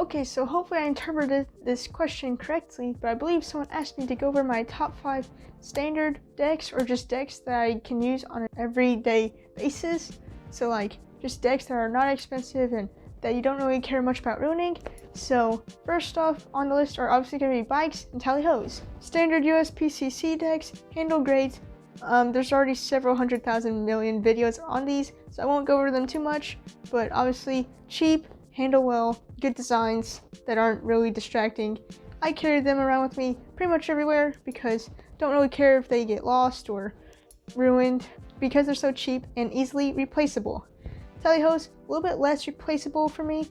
Okay, so hopefully I interpreted this question correctly, but I believe someone asked me to go over my top 5 standard decks, or just decks that I can use on an everyday basis. So like, just decks that are not expensive and that you don't really care much about ruining. So first off on the list are obviously going to be bikes and tally-hos. Standard USPCC decks handle great. There's already several 100,000 million videos on these, so I won't go over them too much, but obviously cheap, handle well, good designs that aren't really distracting. I carry them around with me pretty much everywhere because don't really care if they get lost or ruined because they're so cheap and easily replaceable. Tally-hos, a little bit less replaceable for me,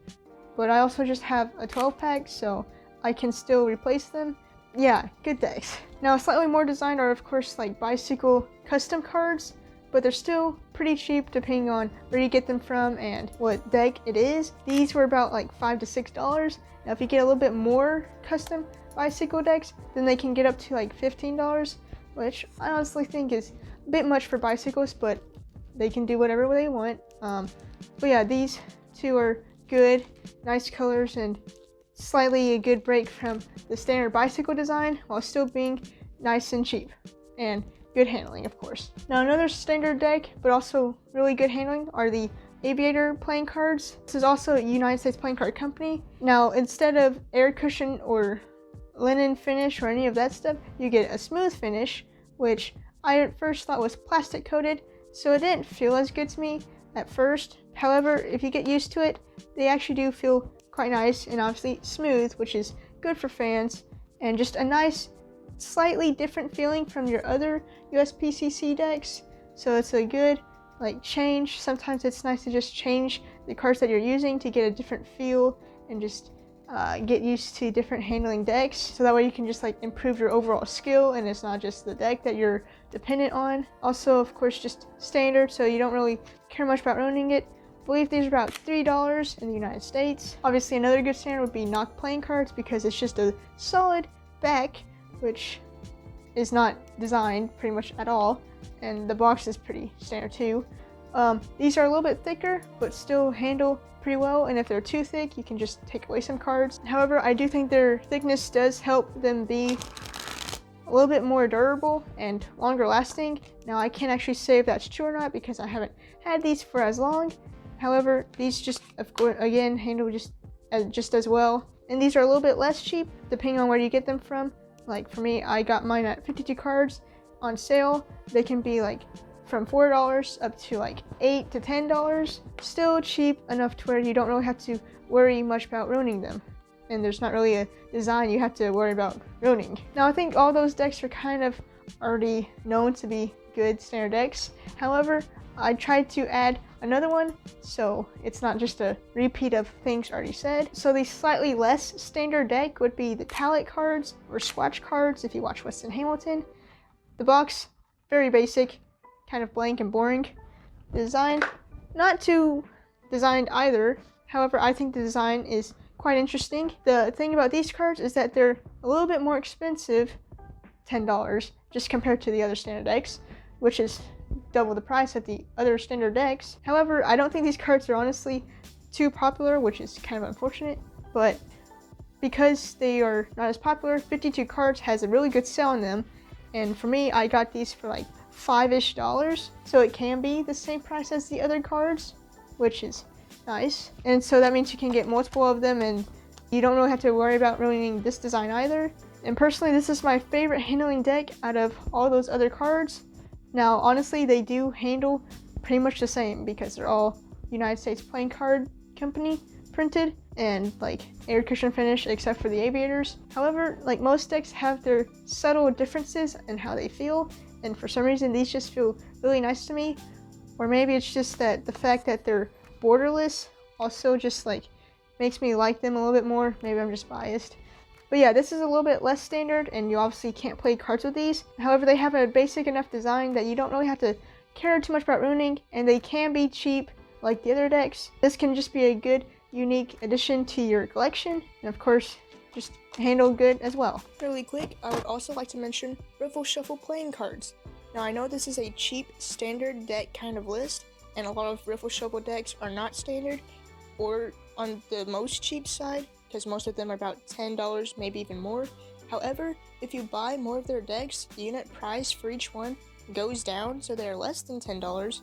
but I also just have a 12-pack, so I can still replace them. Yeah, good decks. Now, slightly more designed are of course like bicycle custom cards, but they're still pretty cheap depending on where you get them from and what deck it is. These were about like $5 to $6. Now, if you get a little bit more custom bicycle decks, then they can get up to like $15, which I honestly think is a bit much for bicycles, but they can do whatever they want. But yeah, these two are good, nice colors, and slightly a good break from the standard bicycle design while still being nice and cheap and good handling, of course. Now, another standard deck but also really good handling are the Aviator playing cards. This is also a United States playing card company. Now, instead of air cushion or linen finish or any of that stuff, you get a smooth finish, which I at first thought was plastic coated, so it didn't feel as good to me at first. However, if you get used to it, they actually do feel quite nice and obviously smooth, which is good for fans, and just a nice, slightly different feeling from your other USPCC decks. So it's a good like change. Sometimes it's nice to just change the cards that you're using to get a different feel and just get used to different handling decks, so that way you can just like improve your overall skill and it's not just the deck that you're dependent on. Also, of course, just standard, so you don't really care much about owning it. I believe these are about $3 in the United States. Obviously, another good standard would be Knock playing cards because it's just a solid back, which is not designed pretty much at all, and the box is pretty standard too. These are a little bit thicker, but still handle pretty well, and if they're too thick, you can just take away some cards. However, I do think their thickness does help them be a little bit more durable and longer lasting. Now, I can't actually say if that's true or not because I haven't had these for as long. However, these just, of course, again, handle just as well. And these are a little bit less cheap depending on where you get them from. Like for me, I got mine at 52 cards on sale. They can be like from $4 up to like $8 to $10. Still cheap enough to where you don't really have to worry much about ruining them. And there's not really a design you have to worry about ruining. Now, I think all those decks are kind of already known to be good standard decks. However, I tried to add another one, so it's not just a repeat of things already said. So the slightly less standard deck would be the palette cards or Swatch cards if you watch Weston Hamilton. The box, very basic, kind of blank and boring. The design, not too designed either. However, I think the design is quite interesting. The thing about these cards is that they're a little bit more expensive, $10, just compared to the other standard decks, which is double the price of the other standard decks. However, I don't think these cards are honestly too popular, which is kind of unfortunate, but because they are not as popular, 52 cards has a really good sale on them, and for me, I got these for like $5-ish, so it can be the same price as the other cards, which is nice. And so that means you can get multiple of them and you don't really have to worry about ruining this design either. And personally, this is my favorite handling deck out of all those other cards. Now, honestly, they do handle pretty much the same because they're all United States playing card company printed and like air cushion finish except for the Aviators. However, like most decks have their subtle differences in how they feel, and for some reason these just feel really nice to me. Or maybe it's just that the fact that they're borderless also just like makes me like them a little bit more. Maybe I'm just biased. But yeah, this is a little bit less standard and you obviously can't play cards with these. However, they have a basic enough design that you don't really have to care too much about ruining, and they can be cheap like the other decks. This can just be a good, unique addition to your collection, and of course, just handle good as well. Really quick, I would also like to mention Riffle Shuffle playing cards. Now, I know this is a cheap standard deck kind of list, and a lot of Riffle Shuffle decks are not standard or on the most cheap side. because most of them are about $10, maybe even more. However, if you buy more of their decks, the unit price for each one goes down, so they are less than $10,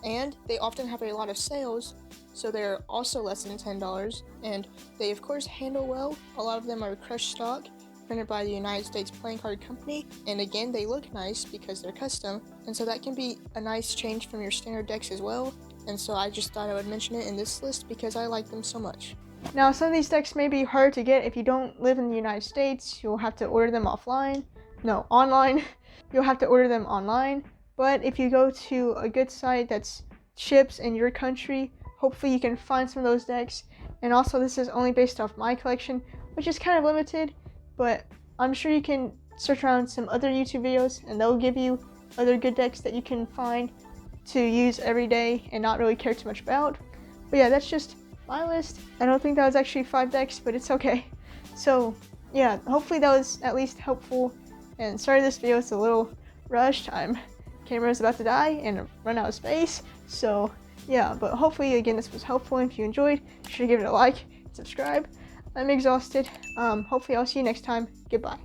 and they often have a lot of sales, so they're also less than $10, and they of course handle well. A lot of them are crushed stock, printed by the United States Playing Card Company, and again, they look nice because they're custom, and so that can be a nice change from your standard decks as well, and so I just thought I would mention it in this list because I like them so much. Now, some of these decks may be hard to get if you don't live in the United States. You'll have to order them online. You'll have to order them online, but if you go to a good site that's ships in your country, hopefully you can find some of those decks. And also, this is only based off my collection, which is kind of limited, but I'm sure you can search around some other YouTube videos and they'll give you other good decks that you can find to use every day and not really care too much about. But yeah, that's just my list. I don't think that was actually 5 decks, but it's okay. So yeah, hopefully that was at least helpful. And sorry this video is a little rushed. Camera's about to die and run out of space. So yeah, but hopefully again this was helpful. If you enjoyed, be sure to give it a like, subscribe. I'm exhausted. Hopefully I'll see you next time. Goodbye.